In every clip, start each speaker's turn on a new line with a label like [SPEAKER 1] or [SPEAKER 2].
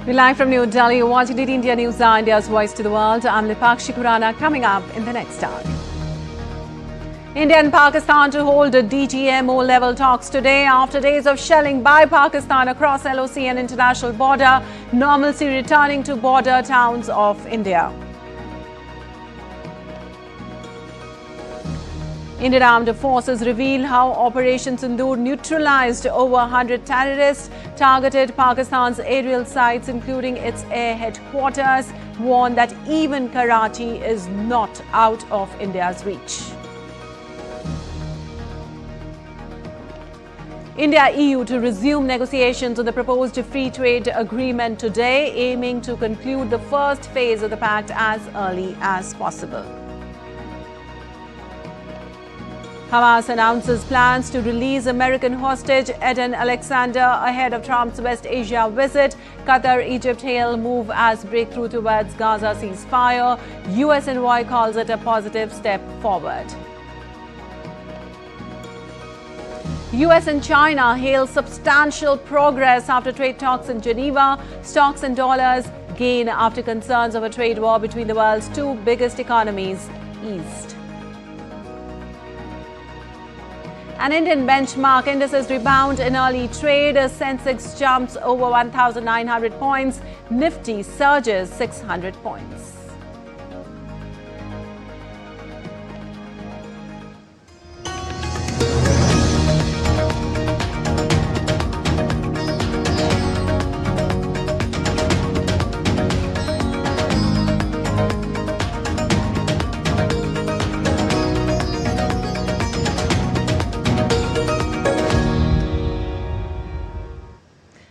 [SPEAKER 1] We're live from New Delhi. You're watching the India News, India's voice to the world. I'm Lipakshi Khurana. Coming up in the next hour. India and Pakistan to hold DGMO level talks today after days of shelling by Pakistan across LOC and international border. Normalcy returning to border towns of India. Indian armed forces reveal how Operation Sindoor neutralized over 100 terrorists, targeted Pakistan's aerial sites including its air headquarters, warned that even Karachi is not out of India's reach. India-EU to resume negotiations on the proposed free trade agreement today, aiming to conclude the first phase of the pact as early as possible. Hamas announces plans to release American hostage Eden Alexander ahead of Trump's West Asia visit. Qatar, Egypt hail move as breakthrough towards Gaza ceasefire. US envoy calls it a positive step forward. US and China hail substantial progress after trade talks in Geneva. Stocks and dollars gain after concerns of a trade war between the world's two biggest economies eased. An Indian benchmark indices rebound in early trade. Sensex jumps over 1,900 points. Nifty surges 600 points.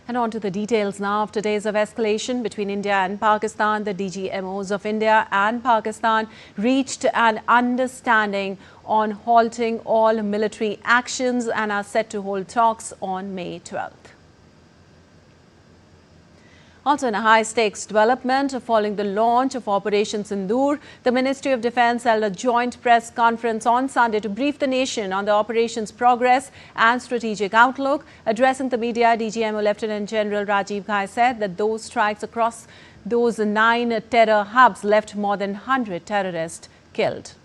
[SPEAKER 1] And on to the details now. After days of escalation between India and Pakistan, the DGMOs of India and Pakistan reached an understanding on halting all military actions and are set to hold talks on May 12th. Also in a high-stakes development, following the launch of Operation Sindoor, the Ministry of Defence held a joint press conference on Sunday to brief the nation on the operation's progress and strategic outlook. Addressing the media, DGMO Lieutenant General Rajnathsingh said that those strikes across those 9 terror hubs left more than 100 terrorists killed.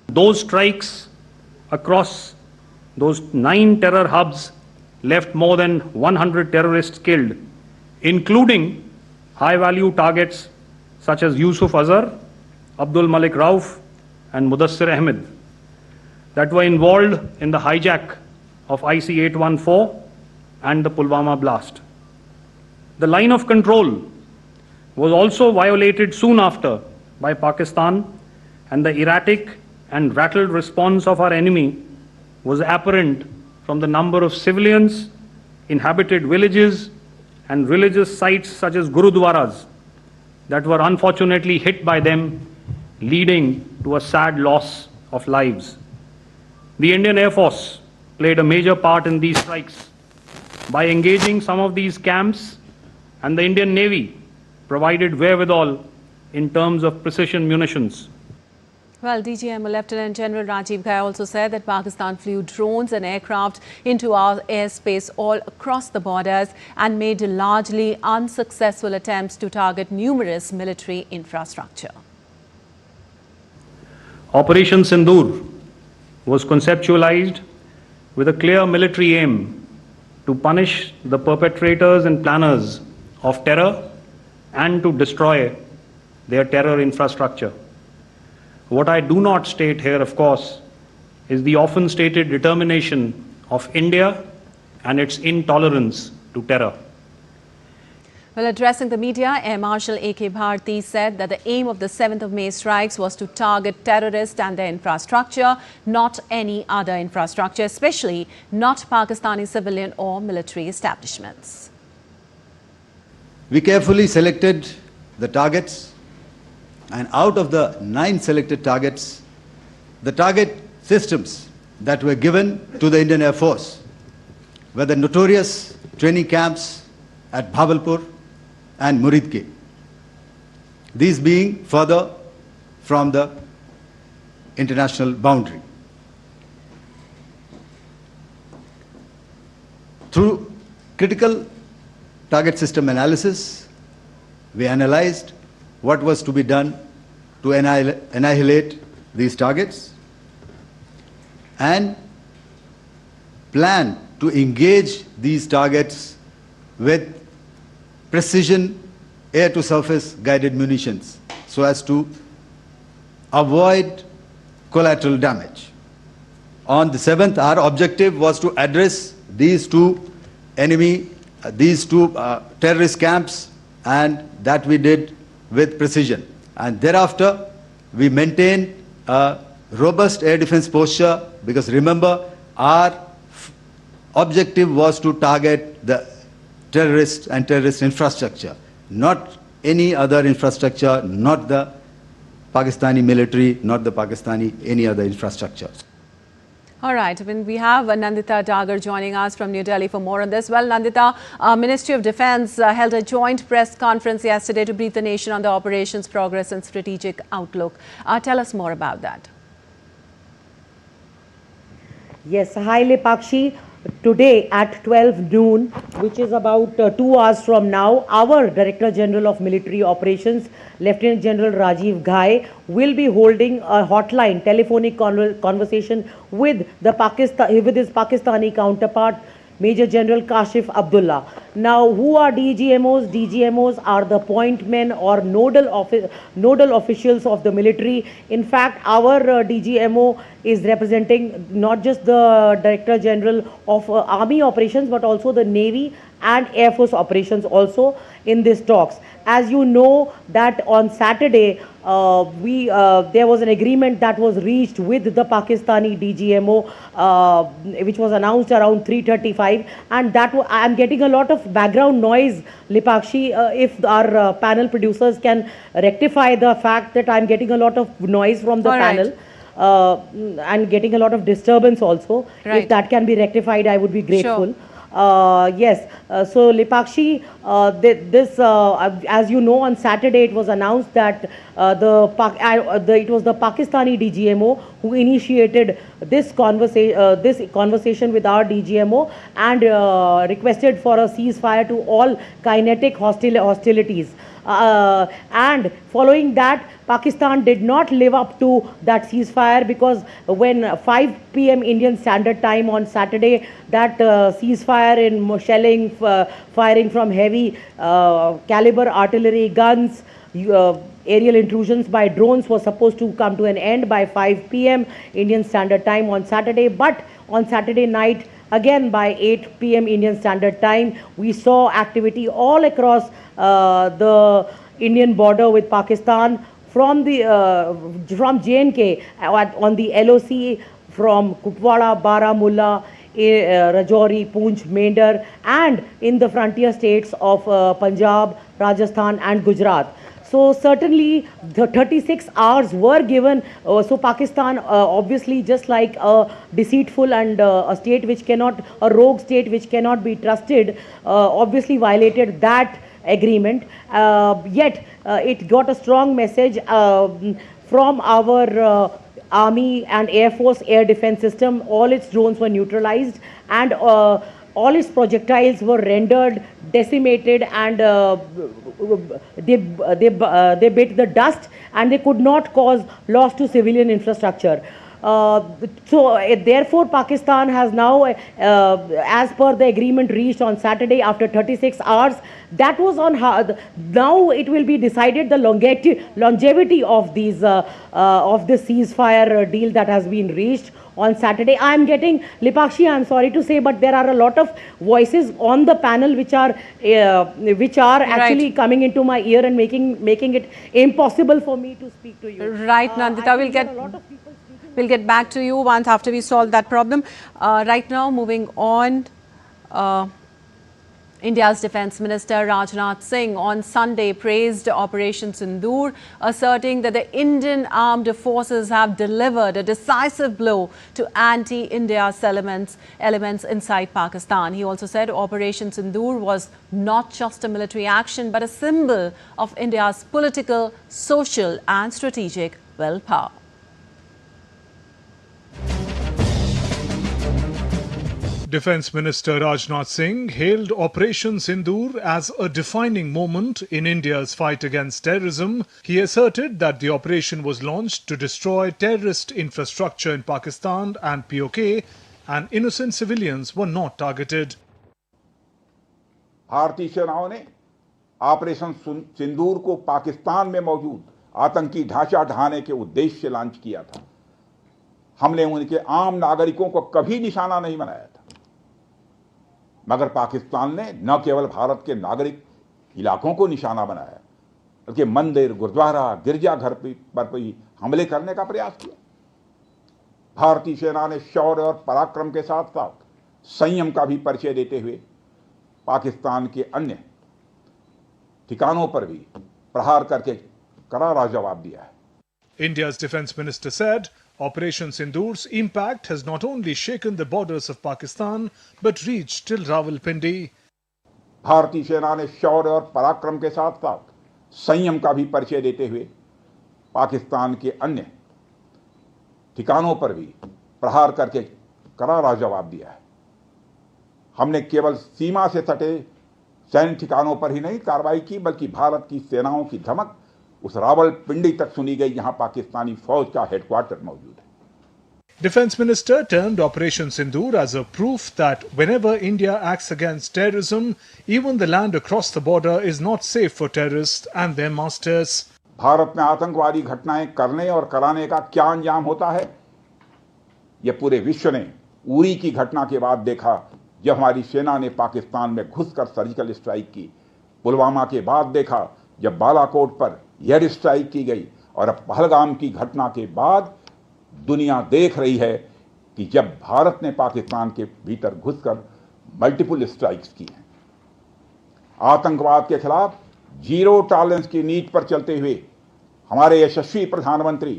[SPEAKER 2] Those strikes across those 9 terror hubs left more than 100 terrorists killed, including high-value targets such as Yusuf Azhar, Abdul Malik Rauf and Mudassir Ahmed that were involved in the hijack of IC-814 and the Pulwama blast. The line of control was also violated soon after by Pakistan, and the erratic and rattled response of our enemy was apparent from the number of civilians, inhabited villages and religious sites such as Gurudwaras that were unfortunately hit by them, leading to a sad loss of lives. The Indian Air Force played a major part in these strikes by engaging some of these camps, and the Indian Navy provided wherewithal in terms of precision munitions.
[SPEAKER 1] Well, DGMO Lieutenant General Rajnathsingh also said that Pakistan flew drones and aircraft into our airspace all across the borders and made largely unsuccessful attempts to target numerous military infrastructure.
[SPEAKER 2] Operation Sindoor was conceptualized with a clear military aim to punish the perpetrators and planners of terror and to destroy their terror infrastructure. What I do not state here, of course, is the often stated determination of India and its intolerance to terror.
[SPEAKER 1] Well, addressing the media, Air Marshal A.K. Bharati said that the aim of the 7th of May strikes was to target terrorists and their infrastructure, not any other infrastructure, especially not Pakistani civilian or military establishments.
[SPEAKER 3] We carefully selected the targets, and out of the 9 selected targets, the target systems that were given to the Indian Air Force were the notorious training camps at Bhavalpur and Muridke, these being further from the international boundary. Through critical target system analysis. We analyzed what was to be done to annihilate these targets and plan to engage these targets with precision air-to-surface guided munitions so as to avoid collateral damage. On the 7th, our objective was to address these two terrorist camps, and that we did with precision. And thereafter, we maintained a robust air defense posture, because remember, our objective was to target the terrorists and terrorist infrastructure, not any other infrastructure, not the Pakistani military, not the Pakistani any other infrastructure.
[SPEAKER 1] All right, we have Nandita Dagar joining us from New Delhi for more on this. Well, Nandita, Ministry of Defence held a joint press conference yesterday to brief the nation on the operations progress and strategic outlook. Tell us more about that.
[SPEAKER 4] Yes, hi Lipakshi. Today at 12 noon, which is about 2 hours from now, our Director General of Military Operations, Lieutenant General Rajiv Ghai, will be holding a hotline telephonic conversation with his Pakistani counterpart, Major General Kashif Abdullah. Now, who are DGMOs? DGMOs are the point men or nodal officials of the military. In fact, our DGMO is representing not just the Director General of Army Operations, but also the Navy and Air Force Operations also in these talks. As you know that on Saturday, there was an agreement that was reached with the Pakistani DGMO, which was announced around 3:35, and that I am getting a lot of background noise, Lipakshi. If our panel producers can rectify the fact that I am getting a lot of noise from the panel. And getting a lot of disturbance also. If that can be rectified, I would be grateful.
[SPEAKER 1] Sure.
[SPEAKER 4] Yes, so Lipakshi, as you know, on Saturday it was announced that it was the Pakistani DGMO who initiated this conversation with our DGMO and requested for a ceasefire to all kinetic hostilities. And following that, Pakistan did not live up to that ceasefire, because when 5 p.m. Indian Standard Time on Saturday, that ceasefire in shelling, firing from heavy caliber artillery guns, aerial intrusions by drones was supposed to come to an end by 5 p.m. Indian Standard Time on Saturday. But on Saturday night, again by 8 p.m. Indian Standard Time, we saw activity all across the Indian border with Pakistan, from J&K on the LOC, from Kupwara, Baramulla, Rajouri, Poonch, Mender, and in the frontier states of Punjab, Rajasthan and Gujarat. So certainly the 36 hours were given. So Pakistan, obviously, just like a deceitful and a rogue state which cannot be trusted, obviously violated that agreement. Yet it got a strong message from our Army and Air Force air defense system. All its drones were neutralized, and all its projectiles were rendered decimated, and they bit the dust, and they could not cause loss to civilian infrastructure. Therefore, Pakistan has now, as per the agreement reached on Saturday after 36 hours, that was on now it will be decided the longevity of these of this ceasefire deal that has been reached on Saturday. I am getting, Lipakshi, I am sorry to say, but there are a lot of voices on the panel which are actually coming into my ear and making it impossible for me to speak to you.
[SPEAKER 1] Right, Nandita, we'll get back to you once after we solve that problem. Right now, moving on, India's Defence Minister Rajnathsingh on Sunday praised Operation Sindoor, asserting that the Indian armed forces have delivered a decisive blow to anti-India elements inside Pakistan. He also said Operation Sindoor was not just a military action, but a symbol of India's political, social and strategic willpower.
[SPEAKER 5] Defence Minister Rajnathsingh hailed Operation Sindoor as a defining moment in India's fight against terrorism. He asserted that the operation was launched to destroy terrorist infrastructure in Pakistan and POK, and innocent civilians were not targeted.
[SPEAKER 6] भारतीय सेनाओं ने operation सिंदूर को पाकिस्तान में मौजूद आतंकी ढांचा ढहाने के उद्देश्य से लॉन्च किया था। हमने उनके आम नागरिकों को कभी निशाना नहीं बनाया था, मगर पाकिस्तान ने न केवल भारत के नागरिक इलाकों को निशाना बनाया, बल्कि मंदिर, गुरुद्वारा, गिरजाघर पर भी हमले करने का प्रयास किया। भारतीय सेना ने शौर्य और पराक्रम के साथ साथ संयम का भी परिचय देते हुए पाकिस्तान के अन्य ठिकानों पर भी प्रहार करके करारा जवाब दिया है।
[SPEAKER 5] India's defence minister said Operation Sindoor's impact has not only shaken the borders of Pakistan but reached till Rawalpindi.
[SPEAKER 6] भारतीय सेना ने शौर्य और पराक्रम के साथ साथ संयम का भी परिचय देते हुए पाकिस्तान के अन्य ठिकानों पर भी प्रहार करके करारा जवाब दिया है। हमने केवल सीमा से सटे सैन्य ठिकानों पर ही नहीं कार्रवाई की, बल्कि भारत की सेनाओं की धमक उस रावलपिंडी तक सुनी गई, जहां पाकिस्तानी फौज का हेडक्वार्टर मौजूद है।
[SPEAKER 5] Defence Minister termed Operation Sindoor as a proof that whenever India acts against terrorism, even the land across the border is not safe for terrorists and their masters.
[SPEAKER 6] Bharat में आतंकवादी घटनाएं करने और कराने का क्या अंजाम होता है, यह पूरे विश्व ने उरी की घटना के बाद देखा, जब हमारी सेना ने पाकिस्तान में घुसकर सर्जिकल स्ट्राइक की। पुलवामा के बाद देखा जब बालाकोट पर एयर स्ट्राइक की गई, और अब पहलगाम की घटना के बाद दुनिया देख रही है कि जब भारत ने पाकिस्तान के भीतर घुसकर मल्टीपल स्ट्राइक्स की हैं। आतंकवाद के खिलाफ जीरो टॉलरेंस की नीति पर चलते हुए हमारे यशस्वी प्रधानमंत्री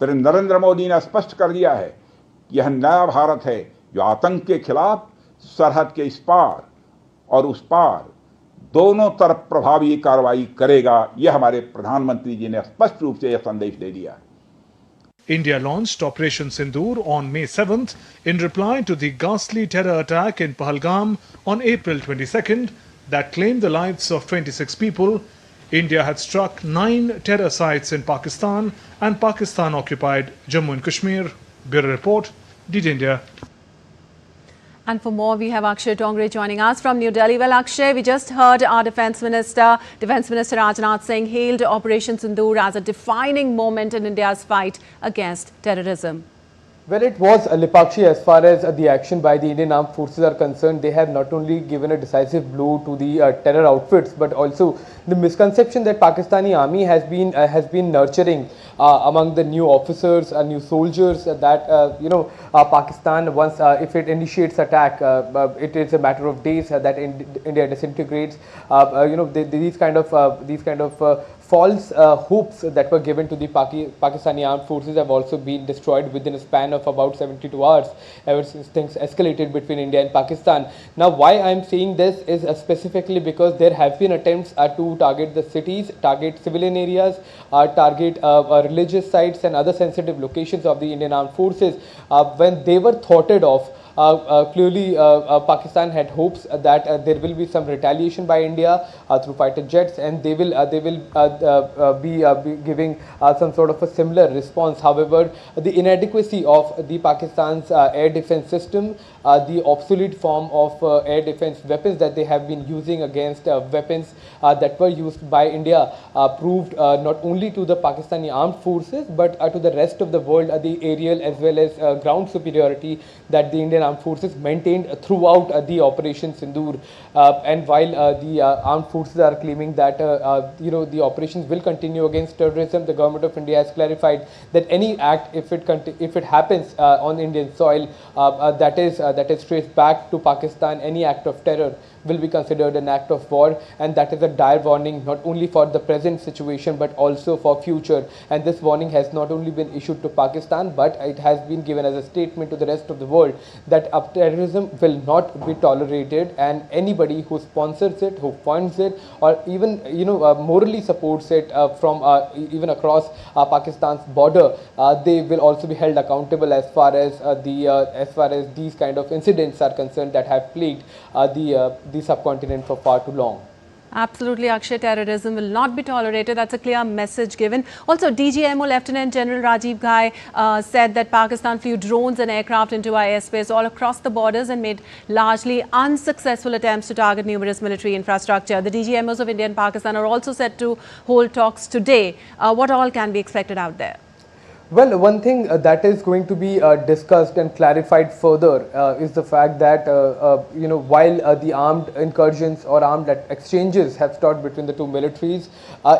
[SPEAKER 6] श्री नरेंद्र मोदी ने स्पष्ट कर दिया है कि यह नया भारत है जो आतंक के खिलाफ सरहद के इस पार और उस पार दोनों तरफ प्रभावी कार्रवाई करेगा। यह हमारे प्रधानमंत्री जी ने स्पष्ट रूप से यह संदेश दे दिया है।
[SPEAKER 5] India launched Operation Sindoor on May 7th in reply to the ghastly terror attack in Pahalgam on April 22nd that claimed the lives of 26 people. India had struck 9 terror sites in Pakistan and Pakistan occupied Jammu and Kashmir. Bureau Report, DD India.
[SPEAKER 1] And for more, we have Akshay Tongre joining us from New Delhi. Well, Akshay, we just heard our Defence Minister Rajnathsingh hailed Operation Sindoor as a defining moment in India's fight against terrorism.
[SPEAKER 7] Well, it was Lipakshi as far as the action by the Indian Armed Forces are concerned. They have not only given a decisive blow to the terror outfits, but also the misconception that Pakistani army has been nurturing among the new officers and new soldiers that Pakistan once if it initiates attack, it is a matter of days that India disintegrates. These kind of false hopes that were given to the Pakistani armed forces have also been destroyed within a span of about 72 hours ever since things escalated between India and Pakistan. Now, why I am saying this is specifically because there have been attempts to target the cities, target civilian areas, target religious sites and other sensitive locations of the Indian armed forces. When they were thwarted off, clearly Pakistan had hopes that there will be some retaliation by India through fighter jets, and they will be giving some sort of a similar response. However, the inadequacy of the Pakistan's air defense system, the obsolete form of air defense weapons that they have been using against weapons that were used by India proved not only to the Pakistani armed forces but to the rest of the world the aerial as well as ground superiority that the Indian armed forces maintained throughout the Operation Sindoor. And while the armed forces are claiming that the operations will continue against terrorism, the government of India has clarified that any act, if it happens on Indian soil, that is traced back to Pakistan. Any act of terror will be considered an act of war, and that is a dire warning not only for the present situation but also for future. And this warning has not only been issued to Pakistan, but it has been given as a statement to the rest of the world that terrorism will not be tolerated, and anybody who sponsors it, who funds it, or even morally supports it from even across Pakistan's border, they will also be held accountable as far as these kind of incidents are concerned that have plagued the subcontinent for far too long.
[SPEAKER 1] Absolutely, Akshay. Terrorism will not be tolerated. That's a clear message given. Also, DGMO Lieutenant General Rajiv Ghai said that Pakistan flew drones and aircraft into airspace all across the borders and made largely unsuccessful attempts to target numerous military infrastructure. The DGMOs of India and Pakistan are also set to hold talks today. What all can be expected out there?
[SPEAKER 7] Well, one thing that is going to be discussed and clarified further is the fact that while the armed incursions or armed exchanges have started between the two militaries,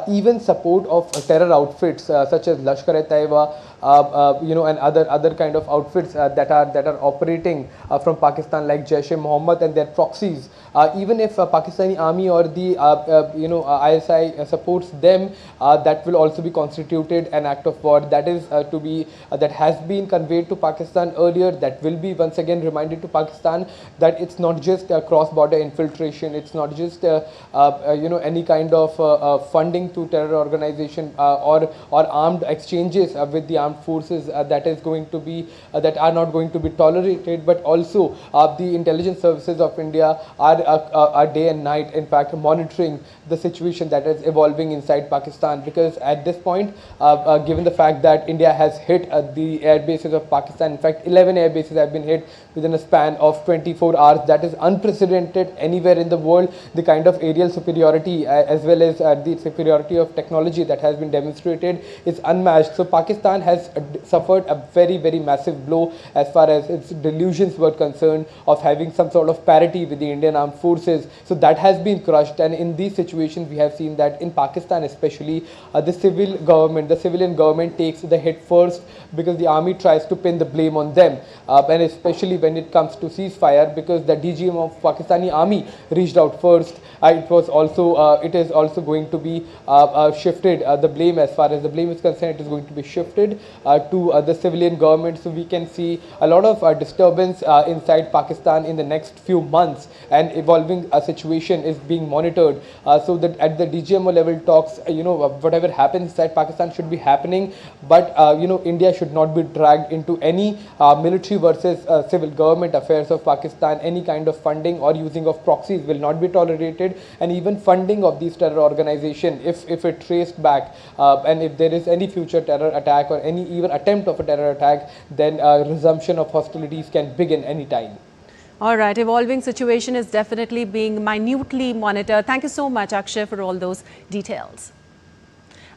[SPEAKER 7] even support of terror outfits such as Lashkar-e-Taiba, and other kind of outfits that are operating from Pakistan, like Jaish-e-Mohammed and their proxies. Even if Pakistani army or the ISI supports them, that will also be constituted an act of war. That is that has been conveyed to Pakistan earlier. That will be once again reminded to Pakistan that it's not just cross-border infiltration. It's not just any kind of funding to terror organization or armed exchanges with the armed forces that is going to be that are not going to be tolerated, but also the intelligence services of India are day and night, in fact, monitoring the situation that is evolving inside Pakistan, because at this point, given the fact that India has hit the air bases of Pakistan, in fact 11 air bases have been hit within a span of 24 hours. That is unprecedented anywhere in the world. The kind of aerial superiority as well as the superiority of technology that has been demonstrated is unmatched. So Pakistan has suffered a very, very massive blow as far as its delusions were concerned of having some sort of parity with the Indian armed forces. So that has been crushed, and in these situations we have seen that in Pakistan especially, the civilian government takes the hit first, because the army tries to pin the blame on them, and especially when it comes to ceasefire, because the DGMO of Pakistani army reached out first. It is also going to be shifted, the blame, as far as the blame is concerned, it is going to be shifted to the civilian government. So we can see a lot of disturbance inside Pakistan in the next few months, and evolving situation is being monitored, so that at the DGMO level talks, whatever happens inside Pakistan should be happening, but India should not be dragged into any military versus civil government affairs of Pakistan. Any kind of funding or using of proxies will not be tolerated, and even funding of these terror organizations, if it traced back, and if there is any future terror attack or any even attempt of a terror attack, then resumption of hostilities can begin anytime.
[SPEAKER 1] All right, evolving situation is definitely being minutely monitored. Thank you so much, Akshay, for all those details.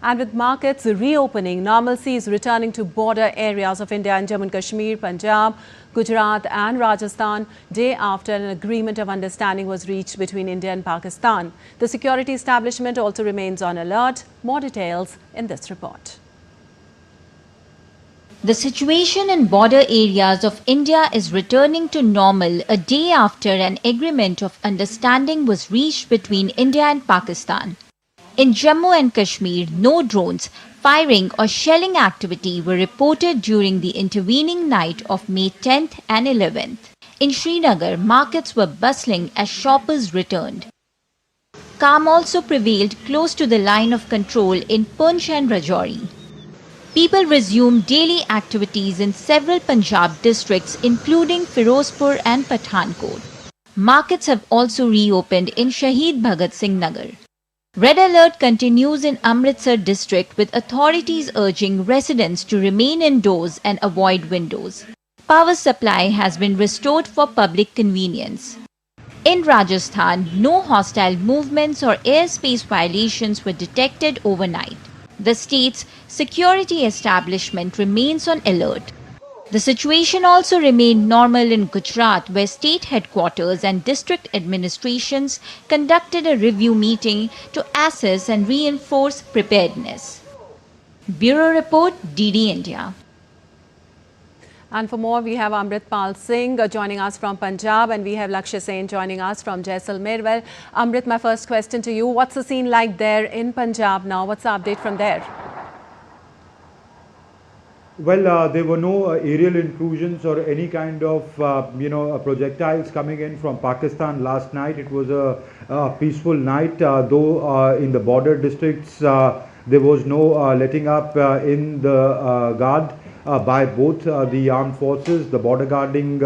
[SPEAKER 1] And with markets reopening, normalcy is returning to border areas of India and Jammu and Kashmir, Punjab, Gujarat and Rajasthan, day after an agreement of understanding was reached between India and Pakistan. The security establishment also remains on alert. More details in this report.
[SPEAKER 8] The situation in border areas of India is returning to normal a day after an agreement of understanding was reached between India and Pakistan. In Jammu and Kashmir, no drones, firing or shelling activity were reported during the intervening night of May 10th and 11th. In Srinagar, markets were bustling as shoppers returned. Calm also prevailed close to the line of control in Poonch and Rajouri. People resumed daily activities in several Punjab districts, including Firozpur and Pathankot. Markets have also reopened in Shaheed Bhagat Singh Nagar. Red alert continues in Amritsar district, with authorities urging residents to remain indoors and avoid windows. Power supply has been restored for public convenience. In Rajasthan, no hostile movements or airspace violations were detected overnight. The state's security establishment remains on alert. The situation also remained normal in Gujarat, where state headquarters and district administrations conducted a review meeting to assess and reinforce preparedness. Bureau Report, DD India.
[SPEAKER 1] And for more, we have Amritpal Singh joining us from Punjab, and we have Lakshya Sen joining us from Jaisalmer. Well, Amrit, my first question to you. What's the scene like there in Punjab now? What's the update from there?
[SPEAKER 9] Well, there were no aerial intrusions or any kind of, projectiles coming in from Pakistan last night. It was a peaceful night, though in the border districts there was no letting up in the guard by both the armed forces, the border guarding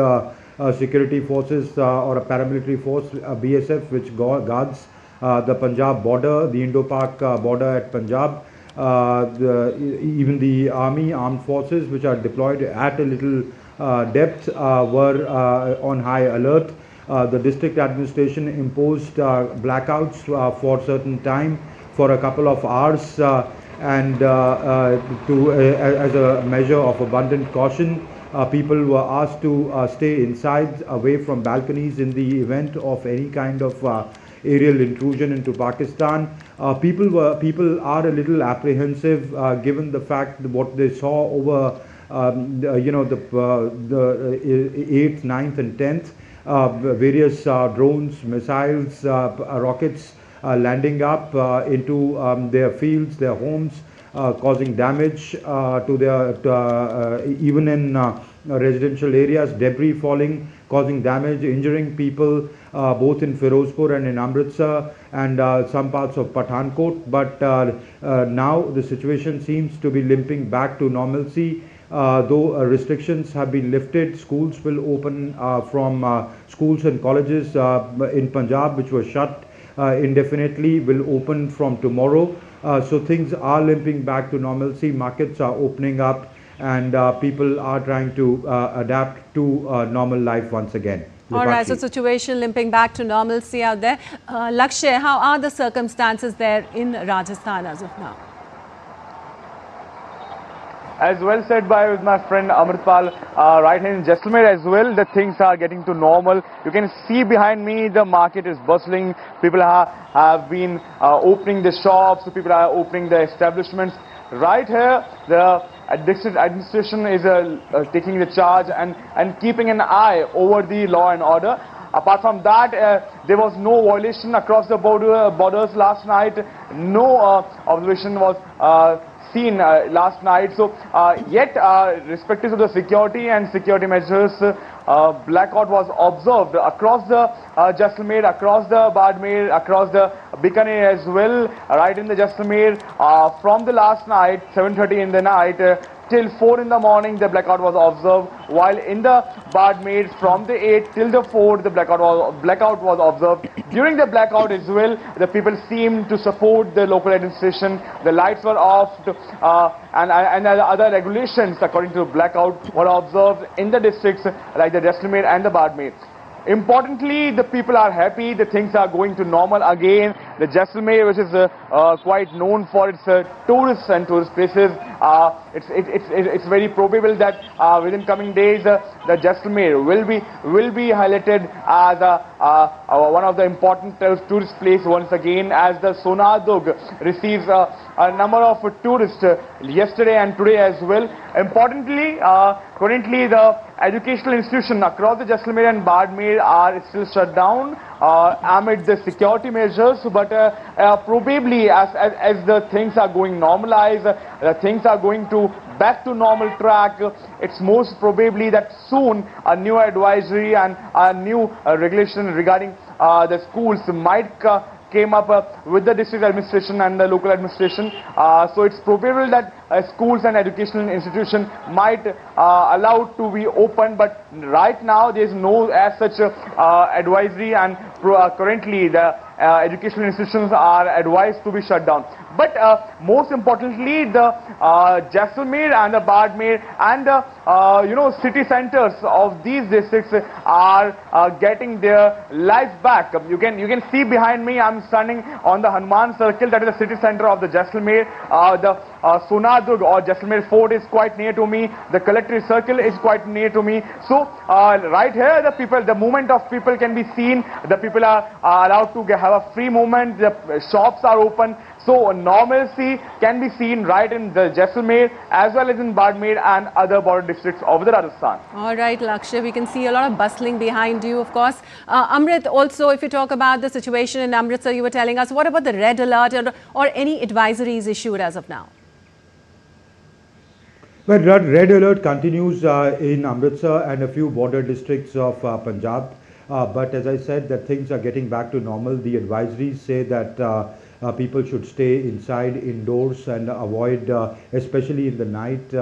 [SPEAKER 9] security forces or a paramilitary force, BSF, which guards the Punjab border, the Indo-Pak border at Punjab. Even the army, armed forces, which are deployed at a little depth, were on high alert. The district administration imposed blackouts for certain time for a couple of hours, and as a measure of abundant caution, people were asked to stay inside, away from balconies in the event of any kind of aerial intrusion into Pakistan. People are a little apprehensive given the fact that what they saw over the 8th, 9th and 10th, various drones, missiles, rockets landing up into their fields, their homes, causing damage to their even in residential areas, debris falling, causing damage, injuring people both in Firozpur and in Amritsar and some parts of Pathankot. But now the situation seems to be limping back to normalcy. Though restrictions have been lifted, schools will open from schools and colleges in Punjab, which were shut indefinitely, will open from tomorrow. So things are limping back to normalcy. Markets are opening up, and people are trying to adapt to normal life once again.
[SPEAKER 1] All right, so situation limping back to normalcy out there. Lakshya, how are the circumstances there in Rajasthan as of now?
[SPEAKER 7] As well said by my friend Amritpal, right here in Jaisalmer as well, the things are getting to normal. You can see behind me the market is bustling. People have been opening the shops, people are opening the establishments. Right here, the district administration is taking the charge and keeping an eye over the law and order. Apart from that, there was no violation across the borders last night. No observation was seen last night. So yet, respective of the security and security measures, blackout was observed across the Jaisalmer, across the Badmer, across the Bikaner as well. Right in the Jaisalmer, from the last night, 7:30 in the night, till 4 in the morning, the blackout was observed. While in the Badmer, from the 8 till the 4, the blackout was observed. During the blackout as well, the people seemed to support the local administration. The lights were off, and other regulations according to blackout were observed in the districts like the Jaisalmer and the Badmer. Importantly, the people are happy. The things are going to normal again. The Jaisalmer, which is quite known for its tourists and tourist places, it's very probable that within coming days, the Jaisalmer will be highlighted as one of the important tourist places once again, as the Sonadug receives a number of tourists yesterday and today as well. Importantly, currently the educational institutions across the Jaisalmer and Badmer are still shut down amid the security measures, but probably as the things are going normalized, the things are going to back to normal track, it's most probably that soon a new advisory and a new regulation regarding the schools might came up with the district administration and the local administration. So it's probable that schools and educational institutions might allow to be open, but right now there is no as such advisory, and currently the educational institutions are advised to be shut down. But most importantly, the Jaisalmer and the Badmer and the city centers of these districts are getting their life back. You can see behind me, I'm standing on the Hanuman Circle, that is the city center of the Jaisalmer. The Sonadug or Jaisalmer Fort is quite near to me. The Collectorate Circle is quite near to me. So right here, the movement of people can be seen. The people are allowed to have a free movement. The shops are open. So normalcy can be seen right in the Jaisalmer as well as in Badmer and other border districts of the Rajasthan.
[SPEAKER 1] All right, Lakshya, we can see a lot of bustling behind you, of course. Amrit, also, if you talk about the situation in Amritsar, you were telling us, what about the red alert or any advisories issued as of now?
[SPEAKER 9] Well, red alert continues in Amritsar and a few border districts of Punjab. But as I said, that things are getting back to normal. The advisories say that people should stay inside, indoors, and avoid, especially in the night,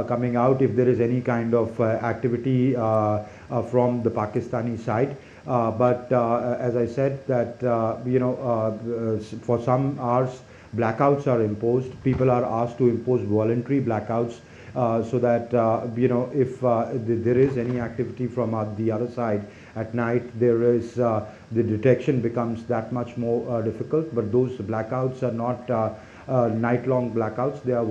[SPEAKER 9] coming out if there is any kind of activity from the Pakistani side. But as I said, that for some hours blackouts are imposed. People are asked to impose voluntary blackouts so that if there is any activity from the other side at night, there is the detection becomes that much more difficult. But those blackouts are not night-long blackouts. They are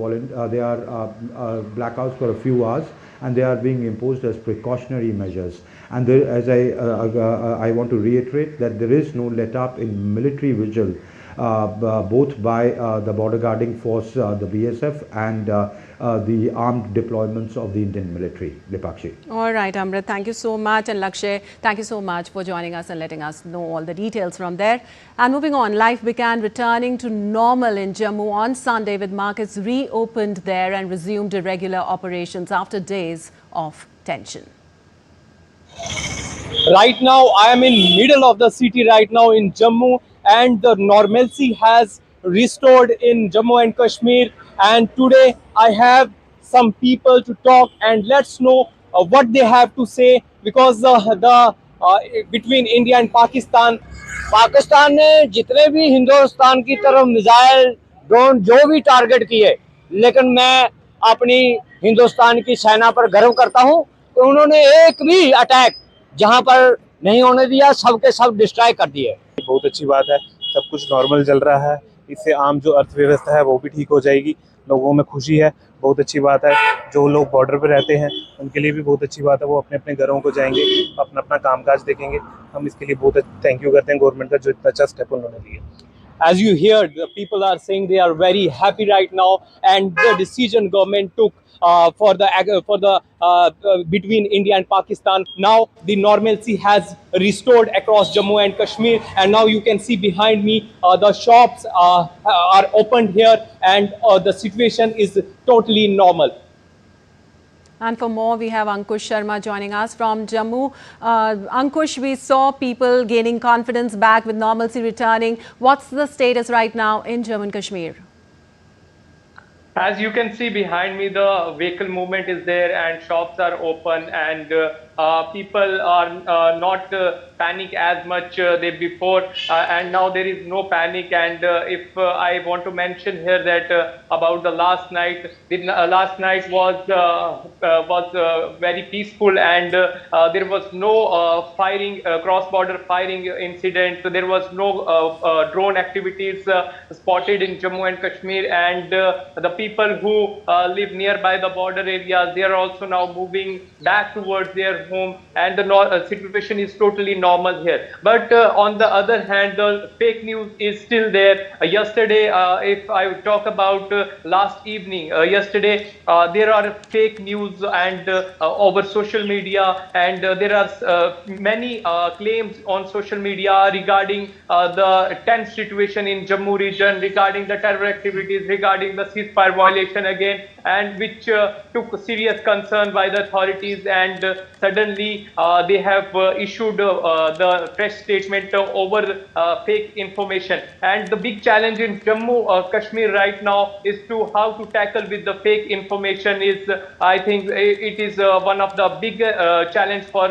[SPEAKER 9] blackouts for a few hours, and they are being imposed as precautionary measures. And there, as I want to reiterate that there is no let-up in military vigil, both by the border guarding force, the BSF, and the armed deployments of the Indian military. Lipakshi.
[SPEAKER 1] All right, Amrit, thank you so much. And Lakshay, thank you so much for joining us and letting us know all the details from there. And moving on, life began returning to normal in Jammu on Sunday with markets reopened there and resumed irregular operations after days of tension.
[SPEAKER 10] Right now, I am in middle of the city right now in Jammu, and the normalcy has restored in Jammu and Kashmir. And today I have some people to talk, and let's know what they have to say, because between India and Pakistan,
[SPEAKER 11] Pakistan ने जितने भी हिंदुस्तान की तरफ missile drone जो भी target किए, लेकिन मैं अपनी हिंदुस्तान की सेना पर गर्व करता हूं कि उन्होंने एक भी अटैक जहां पर नहीं होने दिया, सबके सब डिस्ट्रॉय कर दिए।
[SPEAKER 12] बहुत अच्छी बात है, सब कुछ नॉर्मल चल रहा है, इससे आम जो अर्थव्यवस्था है वो भी ठीक हो जाएगी, लोगों में खुशी है, बहुत अच्छी बात है। जो लोग बॉर्डर पे रहते हैं उनके लिए भी बहुत अच्छी बात है, वो अपने अपने घरों को जाएंगे, अपना अपना कामकाज देखेंगे। हम इसके लिए बहुत थैंक यू करते हैं गवर्नमेंट का, जो इतना अच्छा स्टेप उन्होंने लिया।
[SPEAKER 10] As you hear, the people are saying they are very happy right now, and the decision government took between India and Pakistan. Now the normalcy has restored across Jammu and Kashmir, and now you can see behind me the shops are opened here, and the situation is totally normal.
[SPEAKER 1] And for more, we have Ankush Sharma joining us from Jammu. Ankush, we saw people gaining confidence back with normalcy returning. What's the status right now in Jammu and Kashmir?
[SPEAKER 7] As you can see behind me, the vehicle movement is there and shops are open, and people are not panic as much they before, and now there is no panic. And if I want to mention here that about the last night, last night was very peaceful, and there was no firing, cross-border firing incident. There was no drone activities spotted in Jammu and Kashmir, and the people who live nearby the border areas, they are also now moving back towards their home, and the situation is totally normal here. But on the other hand, the fake news is still there. Yesterday, if I talk about last evening, yesterday there are fake news and over social media, and there are many claims on social media regarding the tense situation in Jammu region, regarding the terror activities, regarding the ceasefire violation again, and which took serious concern by the authorities, and suddenly they have issued the fresh statement over fake information. And the big challenge in Jammu Kashmir right now is to how to tackle with the fake information. Is I think it is one of the big challenge for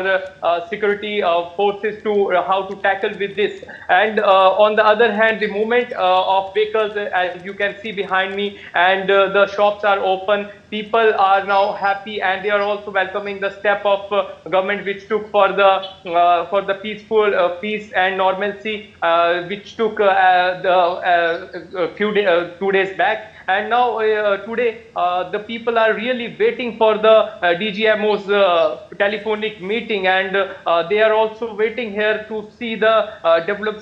[SPEAKER 7] security forces to how to tackle with this. And on the other hand, the movement of vehicles, as you can see behind me, and the shops are open. People are now happy, and they are also welcoming the step of
[SPEAKER 10] government which took for the peaceful peace and normalcy, which took 2 days back. And now today the people are really waiting for the DGMO's telephonic meeting, and they are also waiting here to see the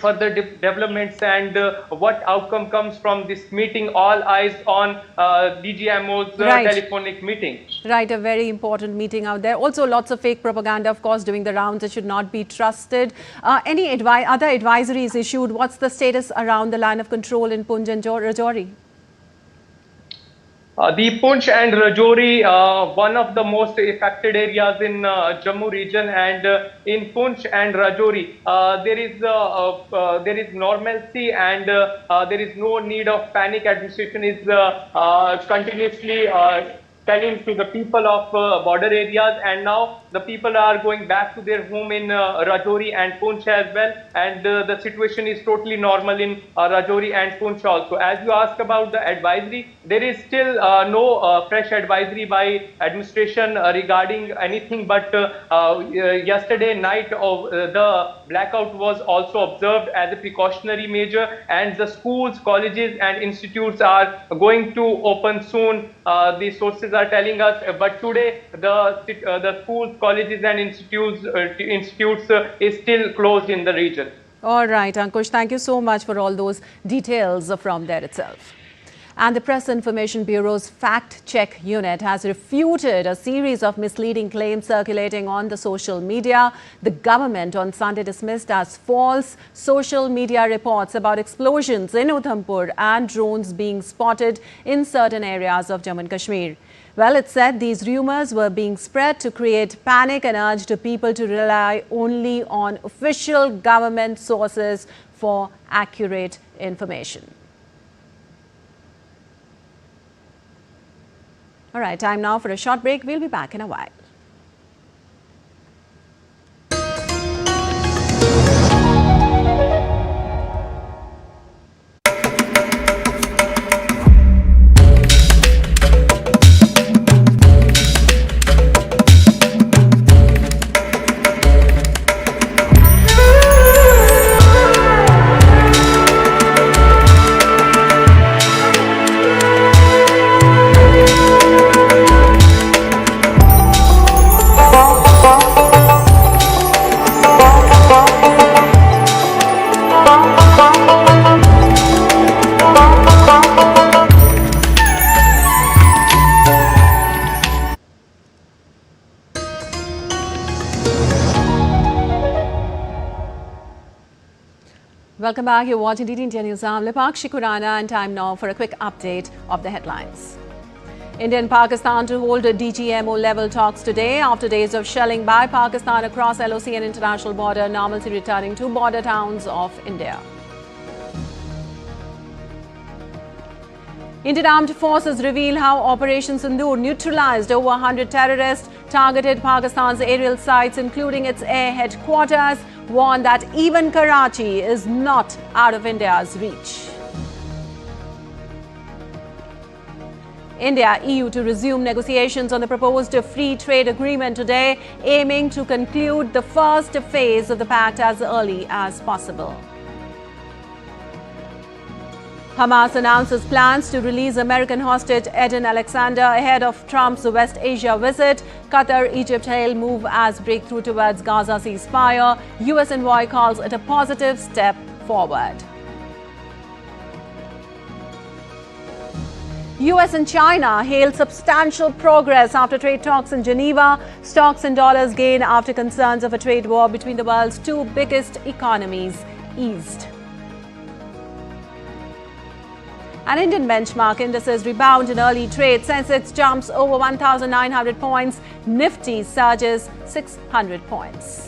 [SPEAKER 10] further developments and what outcome comes from this meeting. All eyes on DGMO's telephonic meeting.
[SPEAKER 1] Right, a very important meeting out there. Also lots of fake propaganda, of course, doing the rounds. It should not be trusted. Any other advisories issued? What's the status around the line of control in Poonch and Rajouri?
[SPEAKER 10] The Poonch and Rajouri, one of the most affected areas in Jammu region, and in Poonch and Rajouri, there is normalcy, and there is no need of panic. Administration is continuously telling to the people of border areas, and now the people are going back to their home in Rajouri and Poonch as well, and the situation is totally normal in Rajouri and Poonch also. As you asked about the advisory, there is still no fresh advisory by administration regarding anything, but yesterday night the blackout was also observed as a precautionary measure, and the schools, colleges and institutes are going to open soon. The sources are telling us, but today the schools, colleges and institutes is still closed in the region.
[SPEAKER 1] All right, Ankush, thank you so much for all those details from there itself. And the Press Information Bureau's fact-check unit has refuted a series of misleading claims circulating on the social media. The government on Sunday dismissed as false social media reports about explosions in Udhampur and drones being spotted in certain areas of Jammu and Kashmir. Well, it said these rumors were being spread to create panic and urged people to rely only on official government sources for accurate information. All right, time now for a short break. We'll be back in a while. Welcome back. You're watching DD India News. I'm Lipakshi Kurana, and time now for a quick update of the headlines. India and Pakistan to hold a DGMO level talks today after days of shelling by Pakistan across LOC and international border, normalcy returning to border towns of India. Indian Armed Forces reveal how Operation Sindoor neutralized over 100 terrorists, targeted Pakistan's aerial sites including its air headquarters, warned that even Karachi is not out of India's reach. India, EU to resume negotiations on the proposed free trade agreement today, aiming to conclude the first phase of the pact as early as possible. Hamas announces plans to release American hostage Eden Alexander ahead of Trump's West Asia visit. Qatar, Egypt hail move as breakthrough towards Gaza ceasefire. US envoy calls it a positive step forward. US and China hail substantial progress after trade talks in Geneva. Stocks in dollars gain after concerns of a trade war between the world's two biggest economies eased. An Indian benchmark indices rebound in early trade. Sensex jumps over 1,900 points. Nifty surges 600 points.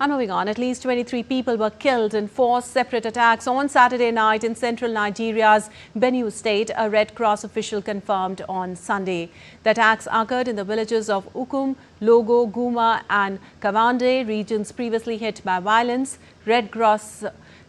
[SPEAKER 1] And moving on, at least 23 people were killed in 4 separate attacks on Saturday night in central Nigeria's Benue state, a Red Cross official confirmed on Sunday. The attacks occurred in the villages of Ukum, Logo, Guma and Kawande, regions previously hit by violence. Red Cross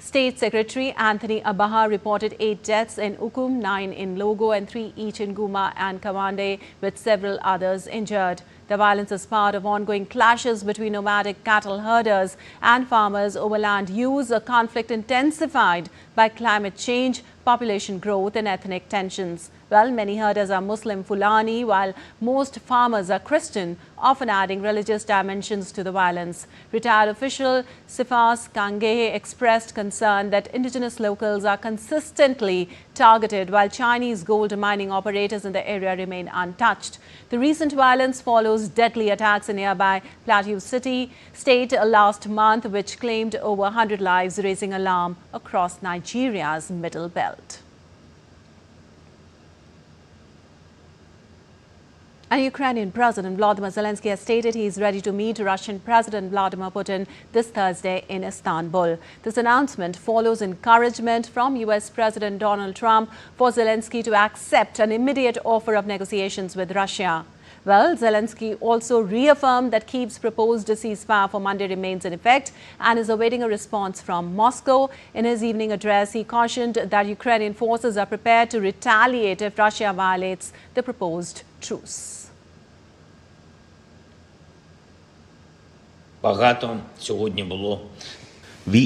[SPEAKER 1] State Secretary Anthony Abaha reported 8 deaths in Ukum, 9 in Logo and 3 each in Guma and Kawande, with several others injured. The violence is part of ongoing clashes between nomadic cattle herders and farmers over land use, a conflict intensified by climate change, population growth and ethnic tensions. Well, many herders are Muslim Fulani, while most farmers are Christian, often adding religious dimensions to the violence. Retired official Sifas Kangehe expressed concern that indigenous locals are consistently targeted, while Chinese gold mining operators in the area remain untouched. The recent violence follows deadly attacks in nearby Plateau City state last month, which claimed over 100 lives, raising alarm across Nigeria's Middle Belt. And Ukrainian President Volodymyr Zelenskyy has stated he is ready to meet Russian President Vladimir Putin this Thursday in Istanbul. This announcement follows encouragement from US President Donald Trump for Zelenskyy to accept an immediate offer of negotiations with Russia. Well, Zelenskyy also reaffirmed that Kyiv's proposed ceasefire for Monday remains in effect and is awaiting a response from Moscow. In his evening address, he cautioned that Ukrainian forces are prepared to retaliate if Russia violates the proposed truce.
[SPEAKER 13] We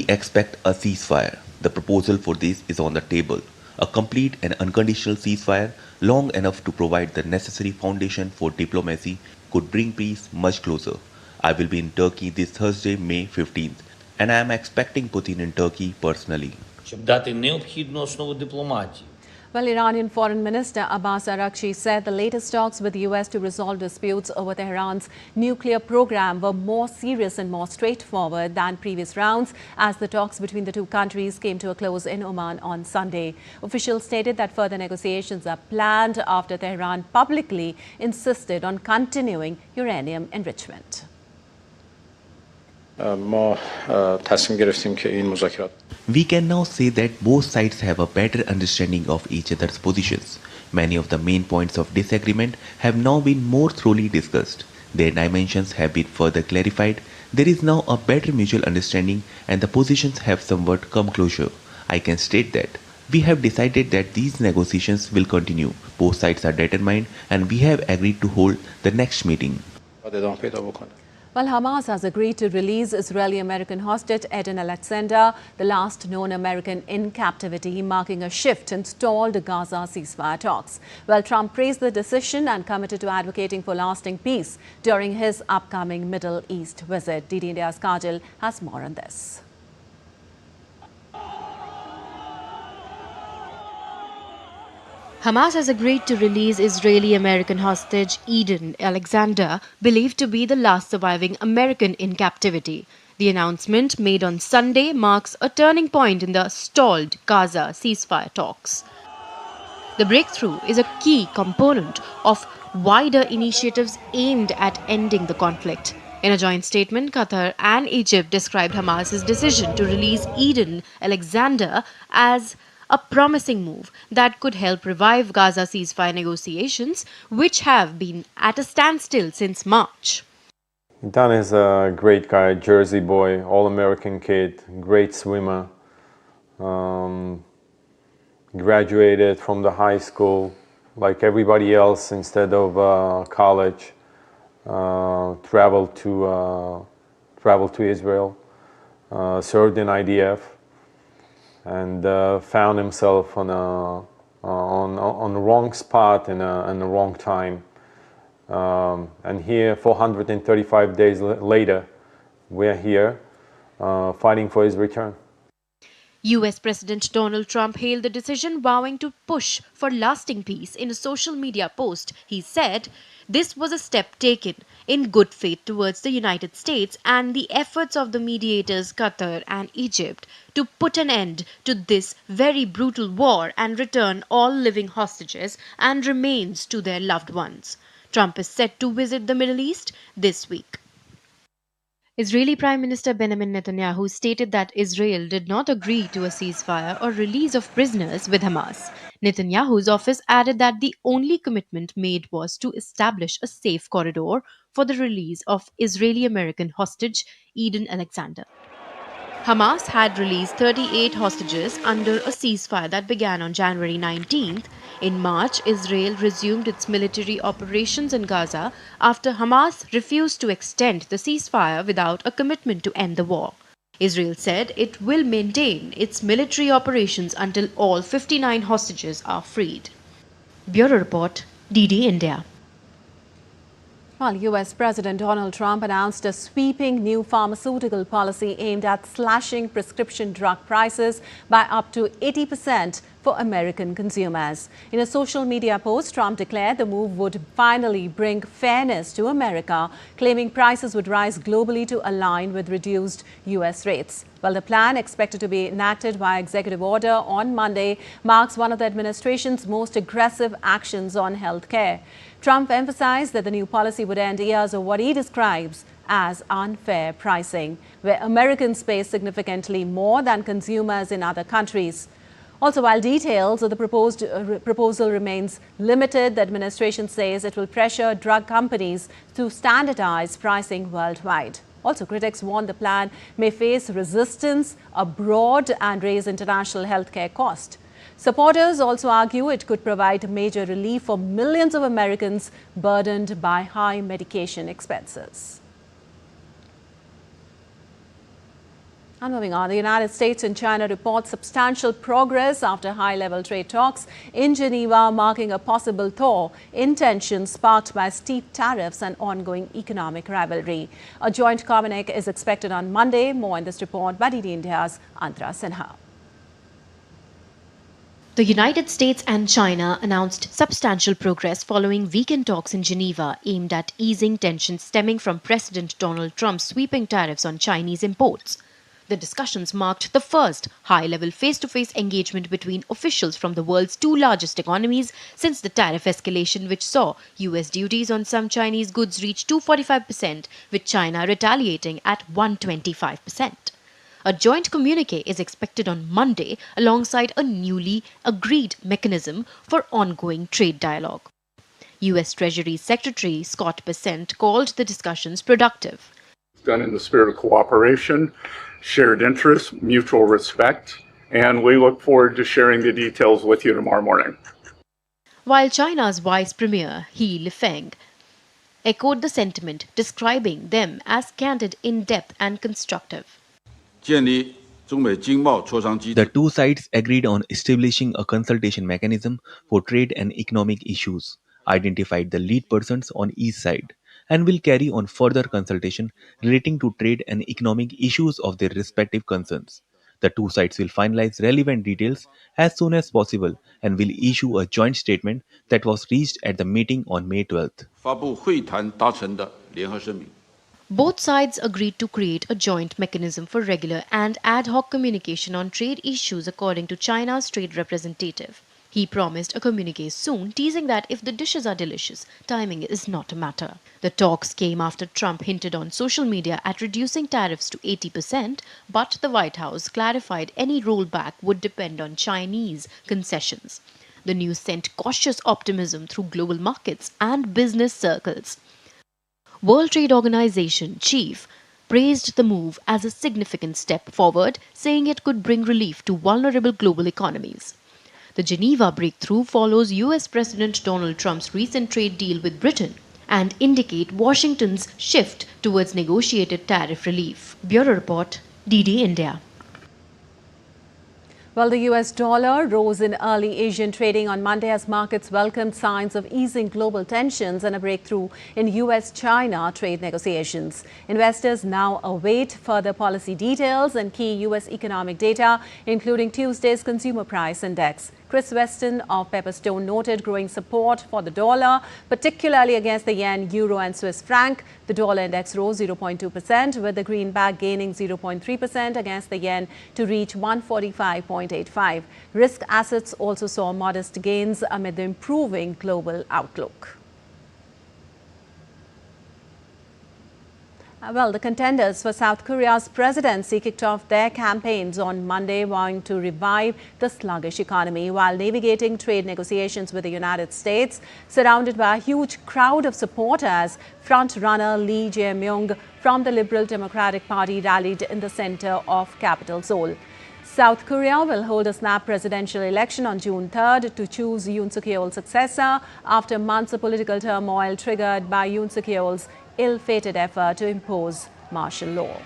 [SPEAKER 13] expect a ceasefire. The proposal for this is on the table. A complete and unconditional ceasefire, long enough to provide the necessary foundation for diplomacy, could bring peace much closer. I will be in Turkey this Thursday, May 15th, and I am expecting Putin in Turkey personally.
[SPEAKER 1] Well, Iranian Foreign Minister Abbas Araghchi said the latest talks with the US to resolve disputes over Tehran's nuclear program were more serious and more straightforward than previous rounds, as the talks between the two countries came to a close in Oman on Sunday. Officials stated that further negotiations are planned after Tehran publicly insisted on continuing uranium enrichment.
[SPEAKER 13] We can now say that both sides have a better understanding of each other's positions. Many of the main points of disagreement have now been more thoroughly discussed. Their dimensions have been further clarified. There is now a better mutual understanding and the positions have somewhat come closer. I can state that we have decided that these negotiations will continue. Both sides are determined and we have agreed to hold the next meeting.
[SPEAKER 1] Well, Hamas has agreed to release Israeli-American hostage Eden Alexander, the last known American in captivity, marking a shift in stalled Gaza ceasefire talks. Well, Trump praised the decision and committed to advocating for lasting peace during his upcoming Middle East visit. DD India's Kajal has more on this.
[SPEAKER 14] Hamas has agreed to release Israeli-American hostage Eden Alexander, believed to be the last surviving American in captivity. The announcement made on Sunday marks a turning point in the stalled Gaza ceasefire talks. The breakthrough is a key component of wider initiatives aimed at ending the conflict. In a joint statement, Qatar and Egypt described Hamas's decision to release Eden Alexander as a promising move that could help revive Gaza ceasefire negotiations, which have been at a standstill since March.
[SPEAKER 15] Dan is a great guy, Jersey boy, all-American kid, great swimmer. Graduated from the high school like everybody else instead of college. Traveled to Israel, served in IDF. And found himself on the wrong spot in the wrong time. And here, 435 days later, we're here fighting for his return.
[SPEAKER 14] US President Donald Trump hailed the decision, vowing to push for lasting peace. In a social media post, he said, "This was a step taken in good faith towards the United States and the efforts of the mediators Qatar and Egypt to put an end to this very brutal war and return all living hostages and remains to their loved ones." Trump is set to visit the Middle East this week. Israeli Prime Minister Benjamin Netanyahu stated that Israel did not agree to a ceasefire or release of prisoners with Hamas. Netanyahu's office added that the only commitment made was to establish a safe corridor for the release of Israeli-American hostage Eden Alexander. Hamas had released 38 hostages under a ceasefire that began on January 19th. In March, Israel resumed its military operations in Gaza after Hamas refused to extend the ceasefire without a commitment to end the war. Israel said it will maintain its military operations until all 59 hostages are freed. Bureau Report, DD India.
[SPEAKER 1] Well, U.S. President Donald Trump announced a sweeping new pharmaceutical policy aimed at slashing prescription drug prices by up to 80% for American consumers. In a social media post, Trump declared the move would finally bring fairness to America, claiming prices would rise globally to align with reduced U.S. rates. Well, the plan, expected to be enacted by executive order on Monday, marks one of the administration's most aggressive actions on health care. Trump emphasized that the new policy would end years of what he describes as unfair pricing, where Americans pay significantly more than consumers in other countries. Also, while details of the proposal remains limited, the administration says it will pressure drug companies to standardize pricing worldwide. Also, critics warn the plan may face resistance abroad and raise international healthcare costs. Supporters also argue it could provide major relief for millions of Americans burdened by high medication expenses. And moving on, the United States and China report substantial progress after high-level trade talks in Geneva, marking a possible thaw in tensions sparked by steep tariffs and ongoing economic rivalry. A joint communique is expected on Monday. More in this report by DD India's Antara Sinha.
[SPEAKER 14] The United States and China announced substantial progress following weekend talks in Geneva aimed at easing tensions stemming from President Donald Trump's sweeping tariffs on Chinese imports. The discussions marked the first high-level face-to-face engagement between officials from the world's two largest economies since the tariff escalation, which saw U.S. duties on some Chinese goods reach 245%, with China retaliating at 125%. A joint communique is expected on Monday alongside a newly agreed mechanism for ongoing trade dialogue. U.S. Treasury Secretary Scott Bessent called the discussions productive.
[SPEAKER 16] Done in the spirit of cooperation, shared interests, mutual respect, and we look forward to sharing the details with you tomorrow morning.
[SPEAKER 14] While China's Vice Premier He Lifeng echoed the sentiment, describing them as candid, in-depth and constructive.
[SPEAKER 13] The two sides agreed on establishing a consultation mechanism for trade and economic issues, identified the lead persons on each side, and will carry on further consultation relating to trade and economic issues of their respective concerns. The two sides will finalize relevant details as soon as possible and will issue a joint statement that was reached at the meeting on May 12th.
[SPEAKER 14] Both sides agreed to create a joint mechanism for regular and ad hoc communication on trade issues, according to China's trade representative. He promised a communique soon, teasing that if the dishes are delicious, timing is not a matter. The talks came after Trump hinted on social media at reducing tariffs to 80%, but the White House clarified any rollback would depend on Chinese concessions. The news sent cautious optimism through global markets and business circles. World Trade Organization chief praised the move as a significant step forward, saying it could bring relief to vulnerable global economies. The Geneva breakthrough follows US President Donald Trump's recent trade deal with Britain and indicate Washington's shift towards negotiated tariff relief. Bureau Report, DD India.
[SPEAKER 1] Well, the US dollar rose in early Asian trading on Monday as markets welcomed signs of easing global tensions and a breakthrough in US-China trade negotiations. Investors now await further policy details and key US economic data, including Tuesday's consumer price index. Chris Weston of Pepperstone noted growing support for the dollar, particularly against the yen, euro and Swiss franc. The dollar index rose 0.2%, with the greenback gaining 0.3% against the yen to reach 145.85. Risk assets also saw modest gains amid the improving global outlook. Well, the contenders for South Korea's presidency kicked off their campaigns on Monday, vowing to revive the sluggish economy while navigating trade negotiations with the United States. Surrounded by a huge crowd of supporters, front-runner Lee Jae-myung from the Liberal Democratic Party rallied in the center of capital Seoul. South Korea will hold a snap presidential election on June 3rd to choose Yoon Suk-yeol's successor after months of political turmoil triggered by Yoon Suk-yeol's ill-fated effort to impose martial law.